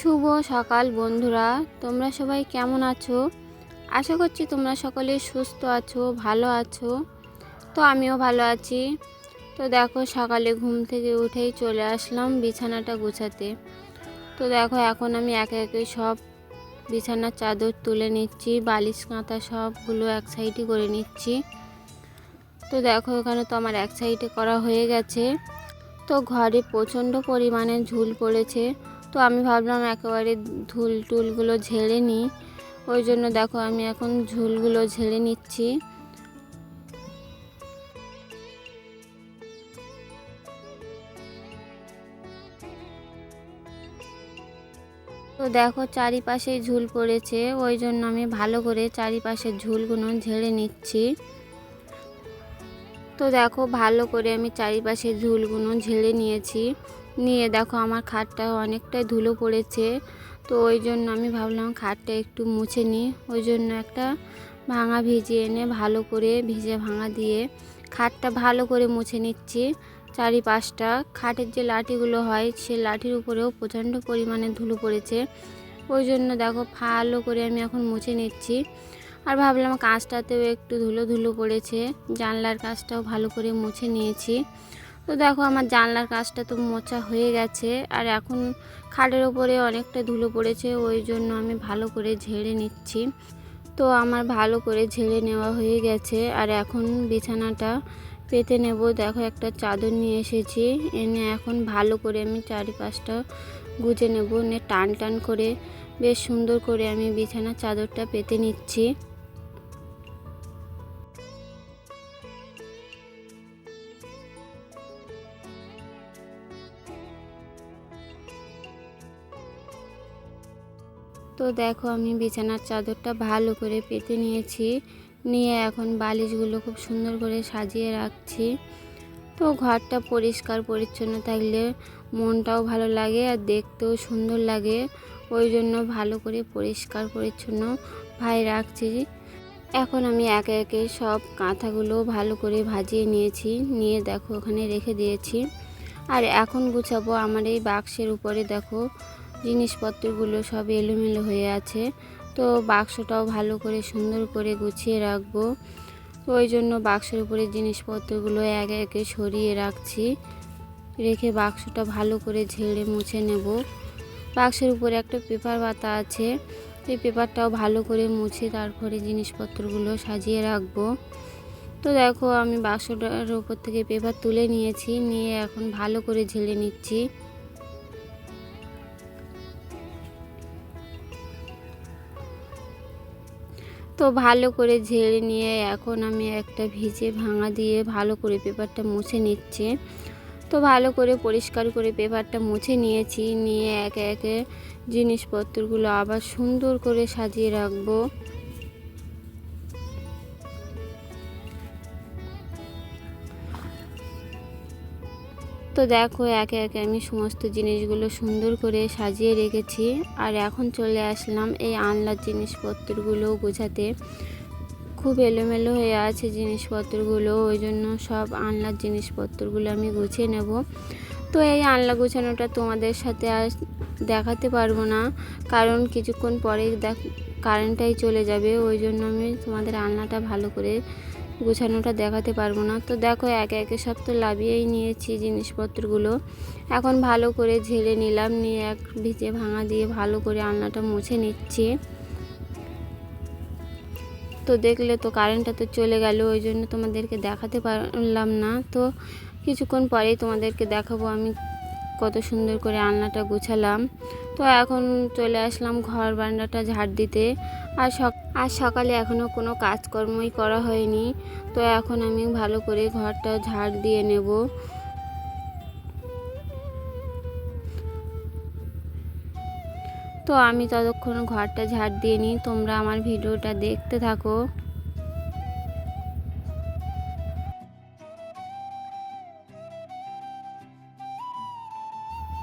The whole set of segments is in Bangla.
শুভ সকাল বন্ধুরা, তোমরা সবাই কেমন আছো? আশা করছি তোমরা সকলে সুস্থ আছো, ভালো আছো। তো আমিও ভালো আছি। তো দেখো, সকালে ঘুম থেকে উঠেই চলে আসলাম বিছানাটা গুছাতে। তো দেখো, এখন আমি একে একে সব বিছানার চাদর তুলে নিচ্ছি, বালিশ কাঁথা সবগুলো এক সাইডে করে নিচ্ছি। তো দেখো, এখানে তো আমার এক সাইডে করা হয়ে গেছে। তো ঘরে প্রচণ্ড পরিমাণে ঝুল পড়েছে। তো আমি ভাবলাম একেবারে টুলগুলো ঝেড়ে নিই। ওই জন্য দেখো, আমি এখন ঝুলগুলো ঝেড়ে নিচ্ছি। তো দেখো, চারিপাশে ঝুল পড়েছে, ওই জন্য আমি ভালো করে চারিপাশের ঝুলগুলো ঝেড়ে নিচ্ছি। তো দেখো, ভালো করে আমি চারিপাশে ঝুলগুলো ঝেড়ে নিয়েছি। নিয়ে দেখো, আমার খাটটা অনেকটাই ধুলো পড়েছে। তো ওই জন্য আমি ভাবলাম খাটটা একটু মুছে নিই। ওই জন্য একটা ভাঙা ভিজিয়ে এনে ভালো করে ভিজে ভাঙা দিয়ে খাটটা ভালো করে মুছে নিচ্ছি। চারিপাশটা খাটের যে লাঠিগুলো হয়, সে লাঠির উপরেও প্রচণ্ড পরিমাণে ধুলো পড়েছে। ওই জন্য দেখো, ভালো করে আমি এখন মুছে নিচ্ছি। আর ভাবলাম কাঁচটাতেও একটু ধুলো ধুলো পড়েছে, জানলার কাঁচটাও ভালো করে মুছে নিয়েছি। তো দেখো, আমার জানলার কাঁচটা তো মোছা হয়ে গেছে। আর এখন খাটের ওপরে অনেকটা ধুলো পড়েছে, ওই জন্য আমি ভালো করে ঝেড়ে নিচ্ছি। তো আমার ভালো করে ঝেড়ে নেওয়া হয়ে গেছে। আর এখন বিছানাটা পেতে নেব। দেখো, একটা চাদর নিয়ে এসেছি, এনে এখন ভালো করে আমি চারিপাশটা গুজে নেব। নিয়ে টান টান করে বেশ সুন্দর করে আমি বিছানার চাদরটা পেতে নিচ্ছি। তো দেখো, আমি বিছানার চাদরটা ভালো করে পেতে নিয়েছি। নিয়ে এখন বালিশগুলো খুব সুন্দর করে সাজিয়ে রাখছি। তো ঘরটা পরিষ্কার পরিচ্ছন্ন থাকলে মনটাও ভালো লাগে আর দেখতেও সুন্দর লাগে। ওই জন্য ভালো করে পরিষ্কার পরিচ্ছন্ন রাখছি। এখন আমি একে একে সব কাঁথাগুলো ভালো করে ভাজিয়ে নিয়েছি। নিয়ে দেখো, ওখানে রেখে দিয়েছি। আর এখন গুছাবো আমার এই বাক্সের উপরে। দেখো, জিনিসপত্রগুলো সব এলোমেলো হয়ে আছে। তো বাক্সটাও ভালো করে সুন্দর করে গুছিয়ে রাখবো। তো ওই জন্য বাক্সের উপরে জিনিসপত্রগুলো একে একে সরিয়ে রাখছি। রেখে বাক্সটা ভালো করে ঝেড়ে মুছে নেব। বাক্সের উপরে একটা পেপার পাতা আছে, এই পেপারটাও ভালো করে মুছে তারপরে জিনিসপত্রগুলো সাজিয়ে রাখবো। তো দেখো, আমি বাক্সটার উপর থেকে পেপার তুলে নিয়েছি। নিয়ে এখন ভালো করে ঝেড়ে নিচ্ছি। তো ভালো করে ঝেড়ে নিয়ে এখন আমি একটা ভিজে ভাঙা দিয়ে ভালো করে পেপারটা মুছে নিচ্ছি। তো ভালো করে পরিষ্কার করে পেপারটা মুছে নিয়েছি। নিয়ে একে একে জিনিসপত্রগুলো আবার সুন্দর করে সাজিয়ে রাখবো। তো দেখো, একে একে আমি সমস্ত জিনিসগুলো সুন্দর করে সাজিয়ে রেখেছি। আর এখন চলে আসলাম এই আনলার জিনিসপত্রগুলো গোছাতে। খুব এলোমেলো হয়ে আছে জিনিসপত্রগুলো, ওই জন্য সব আনলার জিনিসপত্রগুলো আমি গুছিয়ে নেব। তো এই আনলা গোছানোটা তোমাদের সাথে আর দেখাতে পারবো না, কারণ কিছুক্ষণ পরেই কারেন্টটাই চলে যাবে। ওই জন্য আমি তোমাদের আনলাটা ভালো করে গোছানোটা দেখাতে পারবো না। তো দেখো, একে একে সব তো লাভিয়েই নিয়েছি জিনিসপত্রগুলো। এখন ভালো করে ঝেড়ে নিলাম। নিয়ে এক ভিজে ভাঙা দিয়ে ভালো করে আলনাটা মুছে নিচ্ছি। তো দেখলে তো কারেন্টটা তো চলে গেল, ওই জন্য তোমাদেরকে দেখাতে পারলাম না। তো কিছুক্ষণ পরেই তোমাদেরকে দেখাবো আমি কত সুন্দর করে আলনাটা গুছালাম। তো এখন চলে আসলাম ঘর বারান্দাটা ঝাড় দিতে। আর সকালে এখনও কোনো কাজকর্মই করা হয়নি। তো এখন আমি ভালো করে ঘরটা ঝাড় দিয়ে নেব। তো আমি ততক্ষণ ঘরটা ঝাড় দিয়ে নিই, তোমরা আমার ভিডিওটা দেখতে থাকো।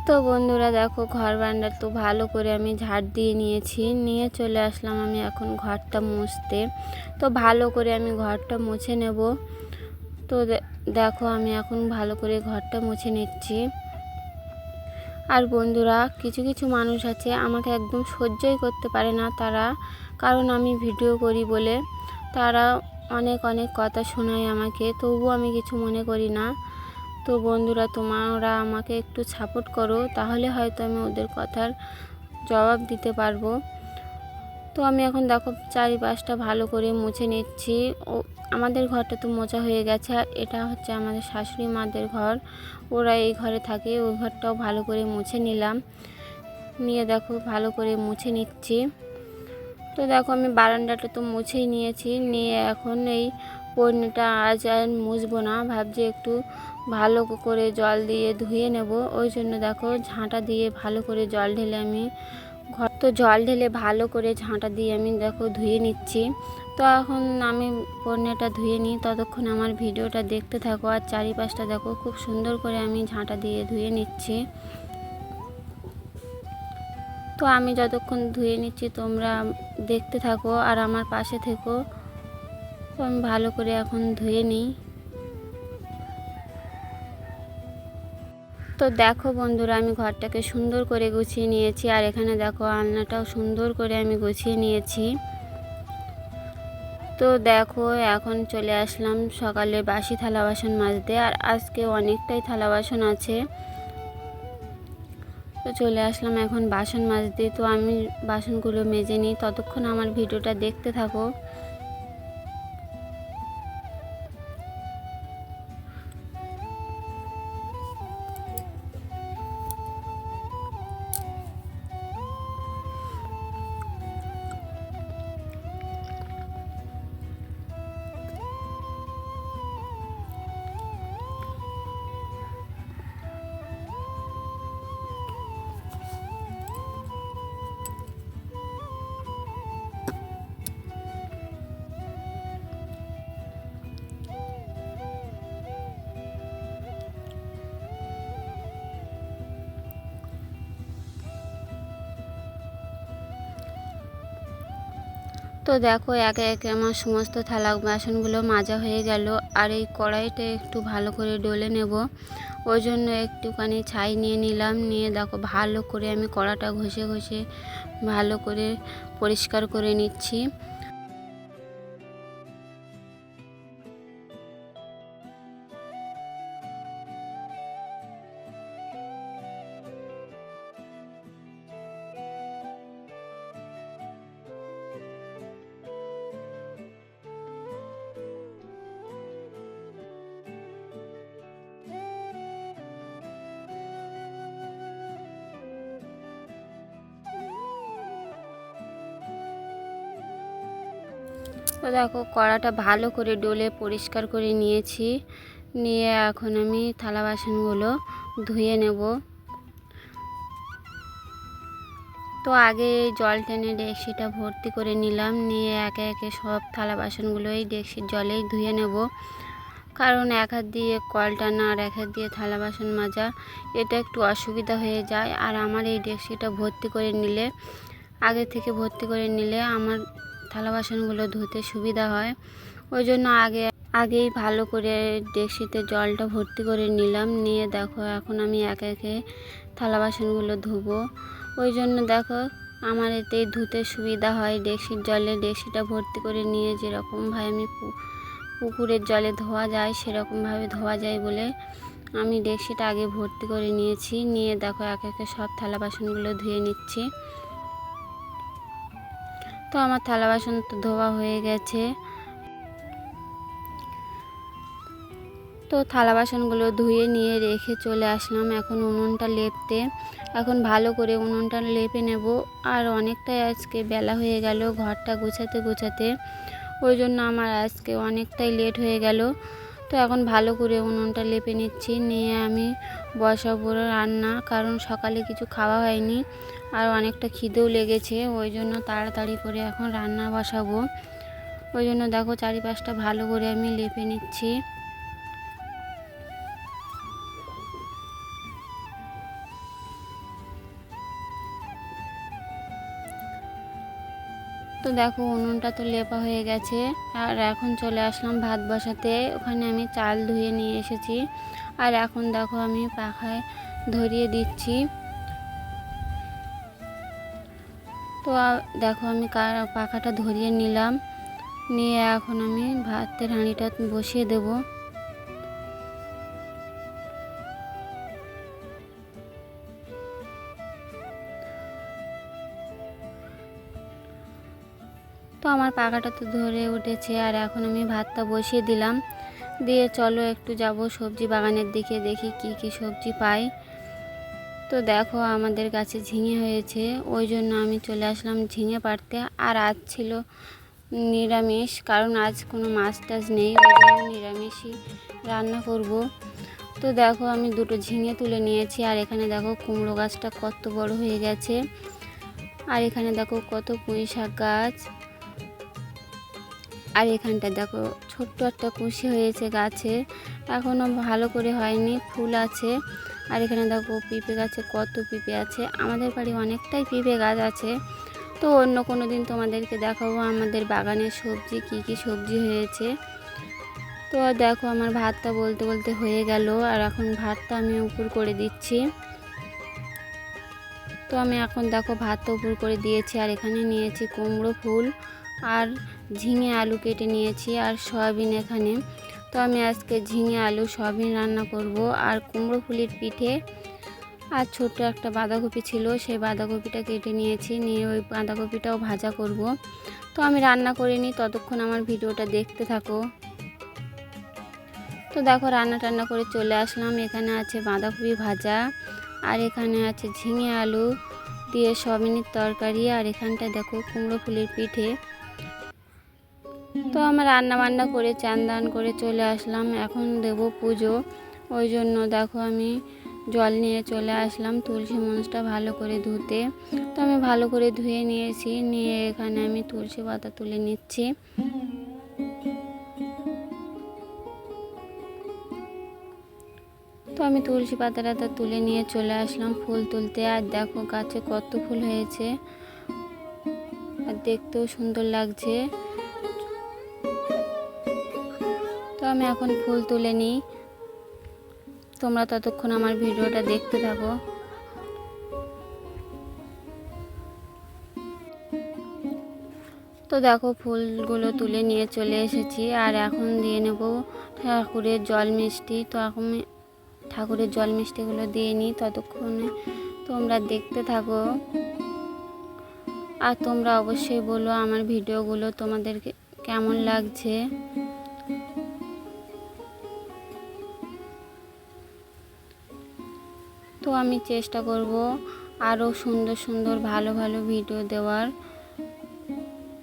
তো বন্ধুরা দেখো, ঘর বারান্দা তো ভালো করে আমি ঝাড় দিয়ে নিয়েছি। নিয়ে চলে আসলাম আমি এখন ঘরটা মুছতে। তো ভালো করে আমি ঘরটা মুছে নেব। তো দেখো, আমি এখন ভালো করে ঘরটা মুছে নিচ্ছি। আর বন্ধুরা, কিছু কিছু মানুষ আছে আমাকে একদম সহ্যই করতে পারে না তারা, কারণ আমি ভিডিও করি বলে তারা অনেক অনেক কথা শোনায় আমাকে, তবুও আমি কিছু মনে করি না। তো বন্ধুরা, তোমরা আমাকে একটু সাপোর্ট করো, তাহলে হয়তো আমি ওদের কথার জবাব দিতে পারবো। তো আমি এখন দেখো চারিপাশটা ভালো করে মুছে নিচ্ছি। ও আমাদের ঘরটা তো মোছা হয়ে গেছে, আর এটা হচ্ছে আমাদের শাশুড়ি মাদের ঘর, ওরা এই ঘরে থাকে। ওই ঘরটাও ভালো করে মুছে নিলাম, নিয়ে দেখো ভালো করে মুছে নিচ্ছি। তো দেখো আমি বারান্দাটা তো মুছেই নিয়েছি, নিয়ে এখন এই পণ্যটা আজ আর মুছবো না, ভাবছি একটু ভালো করে জল দিয়ে ধুয়ে নেব। ওই জন্য দেখো ঝাঁটা দিয়ে ভালো করে জল ঢেলে আমি জল ঢেলে ভালো করে ঝাঁটা দিয়ে আমি দেখো ধুয়ে নিচ্ছি। তো এখন আমি পণ্যটা ধুয়ে নিই, ততক্ষণ আমার ভিডিওটা দেখতে থাকো। আর চারিপাশটা দেখো খুব সুন্দর করে আমি ঝাঁটা দিয়ে ধুয়ে নিচ্ছি। তো আমি যতক্ষণ ধুয়ে নিচ্ছি তোমরা দেখতে থাকো আর আমার পাশে থেকো। তো আমি ভালো করে এখন ধুয়ে নিই। তো দেখো বন্ধুরা, আমি ঘরটাকে সুন্দর করে গুছিয়ে নিয়েছি, আর এখানে দেখো আলনাটাও সুন্দর করে আমি গুছিয়ে নিয়েছি। তো দেখো এখন চলে আসলাম সকালে বাসি থালা বাসন মাজতে, আর আজকে অনেকটাই থালা বাসন আছে। তো চলে আসলাম এখন বাসন মাজতে। তো আমি বাসনগুলো মেজে নিই, ততক্ষণ আমার ভিডিওটা দেখতে থাকো। তো দেখো একে একে আমার সমস্ত থালা বাসনগুলো মাজা হয়ে গেল, আর এই কড়াইটা একটু ভালো করে ডলে নেব। ওই জন্য একটুখানি ছাই নিয়ে নিলাম, নিয়ে দেখো ভালো করে আমি কড়াটা ঘষে ঘষে ভালো করে পরিষ্কার করে নিচ্ছি। তো দেখো কড়াটা ভালো করে ডলে পরিষ্কার করে নিয়েছি, নিয়ে এখন আমি থালা বাসনগুলো ধুয়ে নেব। তো আগে জল টেনে ডেকচিটা ভর্তি করে নিলাম, নিয়ে একে একে সব থালা বাসনগুলো এই ডেকচির জলেই ধুয়ে নেব। কারণ এক হাত দিয়ে কল টানা আর এক হাত দিয়ে থালা বাসন মাজা, এটা একটু অসুবিধা হয়ে যায়। আর আমার এই ডেকচিটা ভর্তি করে নিলে, আগে থেকে ভর্তি করে নিলে আমার থালা বাসনগুলো ধুতে সুবিধা হয়। ওই জন্য আগেই ভালো করে ডেকচিতে জলটা ভর্তি করে নিলাম, নিয়ে দেখো এখন আমি একে একে থালা বাসনগুলো ধুবো। ওই জন্য দেখো আমার এতেই ধুতে সুবিধা হয়, ডেকচির জলে ডেকচিটা ভর্তি করে নিয়ে যেরকমভাবে আমি পুকুরের জলে ধোয়া যায় সেরকমভাবে ধোয়া যায় বলে আমি ডেকচিটা আগে ভর্তি করে নিয়েছি। নিয়ে দেখো একে একে সব থালা বাসনগুলো ধুয়ে নিচ্ছি। তো আমার থালা বাসন তো ধোয়া হয়ে গেছে। তো থালা বাসনগুলো ধুয়ে নিয়ে রেখে চলে আসলাম এখন উনুনটা লেপতে। এখন ভালো করে উনুনটা লেপে নেব। আর অনেকটাই আজকে বেলা হয়ে গেল ঘরটা গোছাতে গোছাতে, ওই জন্য আমার আজকে অনেকটাই লেট হয়ে গেল। তো এখন ভালো করে উনুনটা লেপে নিচ্ছি, নিয়ে আমি বসাবো রান্না, কারণ সকালে কিছু খাওয়া হয়নি আর অনেকটা খিদেও লেগেছে। ওই জন্য তাড়াতাড়ি করে এখন রান্না বসাবো। ওই জন্য দেখো চারিপাশটা ভালো করে আমি লেপে নিচ্ছি। তো দেখো উনুনটা তো লেপা হয়ে গেছে, আর এখন চলে আসলাম ভাত বসাতে। ওখানে আমি চাল ধুয়ে নিয়ে এসেছি, আর এখন দেখো আমি পাখায় ধরিয়ে দিচ্ছি। দেখো আমি পাখাটা ধরিয়ে নিলাম, নিয়ে এখন আমি ভাতের হাঁড়িটা বসিয়ে দেব। তো আমার পাখাটা তো ধরে উঠেছে, আর এখন আমি ভাতটা বসিয়ে দিলাম। দিয়ে চলো একটু যাব সবজি বাগানের দিকে, দেখি কি কি সবজি পাই। তো দেখো আমাদের গাছে ঝিঙে হয়েছে, ওই জন্য আমি চলে আসলাম ঝিঙে পাড়তে। আর আজ ছিল নিরামিষ, কারণ আজ কোনো মাছ টাছ নেই, ওই জন্য নিরামিষই রান্না করব। তো দেখো আমি দুটো ঝিঙে তুলে নিয়েছি, আর এখানে দেখো কুমড়ো গাছটা কত বড় হয়ে গেছে। আর এখানে দেখো কত পুঁই শাক গাছ। আর এখানটা দেখো ছোট্ট একটা কুশি হয়েছে গাছে, এখনও ভালো করে হয়নি, ফুল আছে। আর এখানে দেখো পেঁপে গাছে কত পেঁপে আছে, আমাদের বাড়ি অনেকটাই পেঁপে গাছ আছে। তো অন্য কোনো দিন তোমাদেরকে দেখাবো আমাদের বাগানের সবজি, কি কি সবজি হয়েছে। তো দেখো আমার ভাতটা বলতে বলতে হয়ে গেল, আর এখন ভাতটা আমি উপর করে দিচ্ছি। তো আমি এখন দেখো ভাতটা উপর করে দিয়েছি, আর এখানে নিয়েছি কুমড়ো ফুল আর ঝিঙে আলু কেটে নিয়েছি, আর সয়াবিন এখানে। তো আমি আজকে ঝিঙে আলু সয়াবিন রান্না করব, আর কুমড়ো ফুলের পিঠে। আর ছোট্ট একটা বাঁধাকপি ছিল, সেই বাঁধাকপিটা কেটে নিয়েছি, নিয়ে ওই বাঁধাকপিটাও ভাজা করব। তো আমি রান্না করিনি, ততক্ষণ আমার ভিডিওটা দেখতে থাকো। তো দেখো রান্না টান্না করে চলে আসলাম, এখানে আছে বাঁধাকপি ভাজা, আর এখানে আছে ঝিঙে আলু দিয়ে সয়াবিনের তরকারি, আর এখানটায় দেখো কুমড়ো ফুলের পিঠে। তো আমার রান্না বান্না করে চান দান করে চলে আসলাম, এখন দেব পুজো। ওই জন্য দেখো আমি জল নিয়ে চলে আসলাম তুলসী মঞ্চটা ভালো করে ধুতে। তো আমি ভালো করে ধুয়ে নিয়েছি, নিয়ে এখানে আমি তুলসী পাতা তুলে নিচ্ছি। তো আমি তুলসী পাতাটা তুলে নিয়ে চলে আসলাম ফুল তুলতে। আর দেখো গাছে কত ফুল হয়েছে, আর দেখতেও সুন্দর লাগছে। তো আমি এখন ফুল তুলে নিই, তোমরা ততক্ষণ আমার ভিডিওটা দেখতে থাকো। তো দেখো ফুলগুলো তুলে নিয়ে চলে এসেছি, আর এখন দিয়ে নেব ঠাকুরের জল মিষ্টি। তো এখন ঠাকুরের জল মিষ্টিগুলো দিয়ে নিই, ততক্ষণে তোমরা দেখতে থাকো। আর তোমরা অবশ্যই বলো আমার ভিডিওগুলো তোমাদেরকে কেমন লাগছে। তো আমি চেষ্টা করব আরও সুন্দর সুন্দর ভালো ভালো ভিডিও দেওয়ার।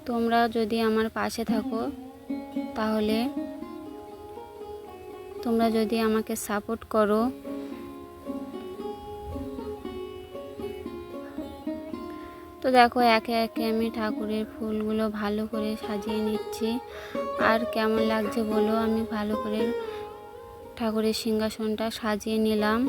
তোমরা যদি আমার পাশে থাকো, তাহলে তোমরা যদি আমাকে সাপোর্ট করো। তো দেখো একে একে আমি ঠাকুরের ফুলগুলো ভালো করে সাজিয়ে নিচ্ছি। আর কেমন লাগছে বলো, আমি ভালো করে ঠাকুরের সিংহাসনটা সাজিয়ে নিলাম।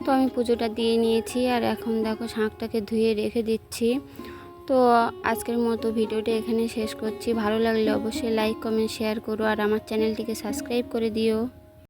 তো আমি পুজোটা দিয়ে নিয়েছি, আর এখন দেখো শাঁখটাকে ধুয়ে রেখে দিচ্ছি। তো আজকের মতো ভিডিওটা এখানে শেষ করছি। ভালো লাগলে অবশ্যই লাইক কমেন্ট শেয়ার করো, আর আমার চ্যানেলটিকে সাবস্ক্রাইব করে দিও।